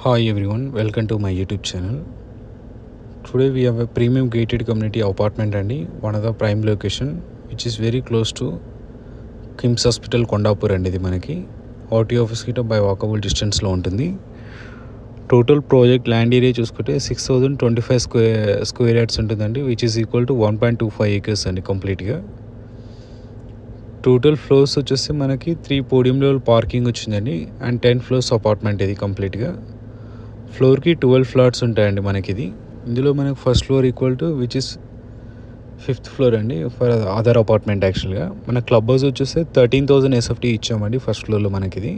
Hi everyone, welcome to my YouTube channel. Today we have a premium gated community apartment and one of the prime location which is very close to Kims Hospital Kondapur and manaki RT office ki by walkable distance lo untundi. Total project land area chusukunte 6025 square yards untundandi which is equal to 1.25 acres and complete ga. Total floors వచ్చేసి మనకి 3 podium level parking వచ్చిందండి and 10 floors apartment ఇది complete గా. Floor కి 12 flats ఉంటాయండి మనకి ఇది. ఇందులో మనకి first floor equal to which is 5th floor అండి ఫర్ అదర్ అపార్ట్మెంట్ యాక్చువల్గా. మన క్లబ్ హౌస్ వచ్చేసి 13,000 SFT ఇచ్చామండి ఫస్ట్ ఫ్లోర్లో మనకి ఇది.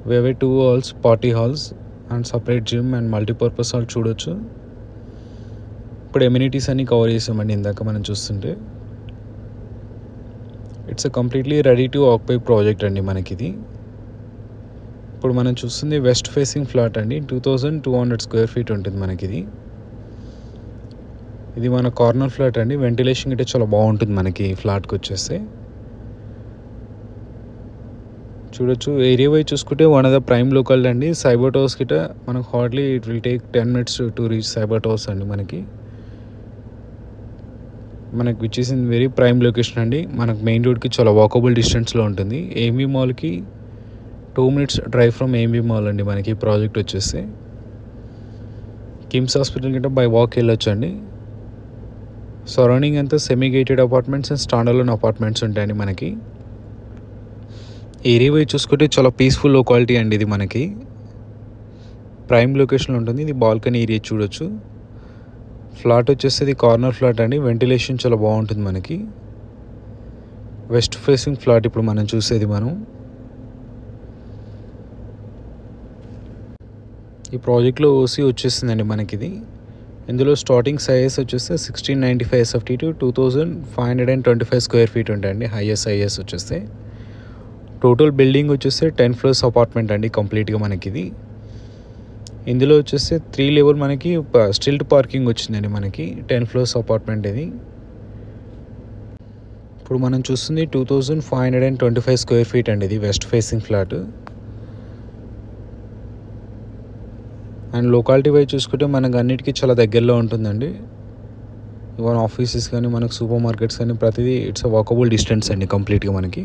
we have 2 halls, party halls and separate gym and multipurpose hall చూడొచ్చు. ఇప్పుడు ఎమ్యూనిటీస్ అన్ని కవర్ చేసామండి ఇందాక మనం చూస్తుంటే. It's a completely ready to occupy project అండి మనకి ఇది. ఇప్పుడు మనం చూస్తుంది వెస్ట్ ఫేసింగ్ ఫ్లాట్ అండి, 2200 స్క్వేర్ ఫీట్ ఉంటుంది మనకి ఇది. ఇది మన కార్నర్ ఫ్లాట్ అండి, వెంటిలేషన్ గిట్ట చాలా బాగుంటుంది మనకి ఫ్లాట్కి వచ్చేస్తే. చూడొచ్చు ఏరియా వైజ్ చూసుకుంటే one of the prime local అండి. సైబర్ టవర్స్ గిట్ట మనకు hardly it will take 10 minutes to reach cyber towers అండి మనకి which is in very prime location అండి. మనకు మెయిన్ రోడ్కి చాలా వాకబుల్ డిస్టెన్స్లో ఉంటుంది. ఏఎంబీ మాల్కి 2 minutes drive from AMB mall అండి మనకి ప్రాజెక్ట్ వచ్చేసి. కిమ్స్ హాస్పిటల్ గిట్ట బై వాక్ వెళ్ళొచ్చు అండి. సరౌండింగ్ అంతా semi gated apartments and stand alone apartments ఉంటాయండి మనకి. ఏరియా వైజ్ చూసుకుంటే చాలా పీస్ఫుల్ లొకాలిటీ అండి ఇది మనకి. ప్రైమ్ లొకేషన్లో ఉంటుంది. ఇది బాల్కనీ ఏరియా చూడొచ్చు. ఫ్లాట్ వచ్చేసి కార్నర్ ఫ్లాట్ అండి, వెంటిలేషన్ చాలా బాగుంటుంది మనకి. వెస్ట్ ఫేసింగ్ ఫ్లాట్ ఇప్పుడు మనం చూసేది ఈ ప్రాజెక్ట్లో ఓసీ వచ్చేసిందండి మనకి ఇది. ఇందులో స్టార్టింగ్ సైజ్ వచ్చేస్తే 1695 SFT టు 2525 స్క్వేర్ ఫీట్ ఉంటాయండి హైయెస్ట్ సైజెస్ వచ్చేస్తే. టోటల్ బిల్డింగ్ వచ్చేస్తే 10 floors అపార్ట్మెంట్ అండి కంప్లీట్గా మనకి ఇది. ఇందులో వచ్చేసి 3 level మనకి స్టిల్ట్ పార్కింగ్ వచ్చిందండి మనకి. 10 floors అపార్ట్మెంట్ ఇది. ఇప్పుడు మనం చూస్తుంది 2525 స్క్వేర్ ఫీట్ అండి ఇది west facing flat. And locality wise చూసుకుంటే మనకు అన్నిటికీ చాలా దగ్గరలో ఉంటుందండి. ఈవెన్ ఆఫీసెస్ కానీ మనకు సూపర్ మార్కెట్స్ కానీ ప్రతిదీ ఇట్స్ అ వాకబుల్ డిస్టెన్స్ అండి కంప్లీట్గా మనకి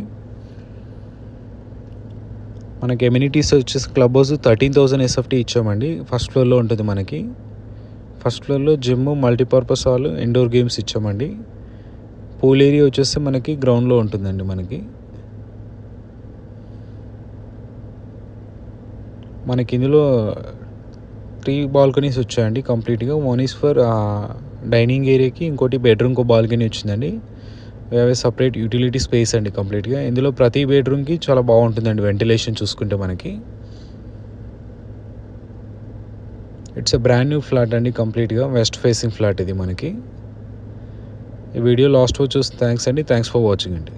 ఎమ్యూనిటీస్ వచ్చేసి క్లబ్ హౌస్ 13,000 SFT ఇచ్చామండి. ఫస్ట్ ఫ్లోర్లో ఉంటుంది మనకి. ఫస్ట్ ఫ్లోర్లో gym, multipurpose hall, indoor games ఇచ్చామండి. పూల్ ఏరియా వచ్చేస్తే మనకి గ్రౌండ్లో ఉంటుందండి మనకి ఇందులో 3 balconies వచ్చాయండి కంప్లీట్గా. వన్ ఈస్ ఫర్ డైనింగ్ ఏరియాకి, ఇంకోటి బెడ్రూమ్కి బాల్కనీ వచ్చిందండి. సపరేట్ యూటిలిటీ స్పేస్ అండి కంప్లీట్గా. ఇందులో ప్రతి బెడ్రూమ్కి చాలా బాగుంటుందండి వెంటిలేషన్ చూసుకుంటే మనకి. It's a brand new flat అండి కంప్లీట్గా వెస్ట్ ఫేసింగ్ ఫ్లాట్ ఇది మనకి. ఈ వీడియో లాస్ట్ చూసి థ్యాంక్స్ అండి. థ్యాంక్స్ ఫర్ వాచింగ్ అండి.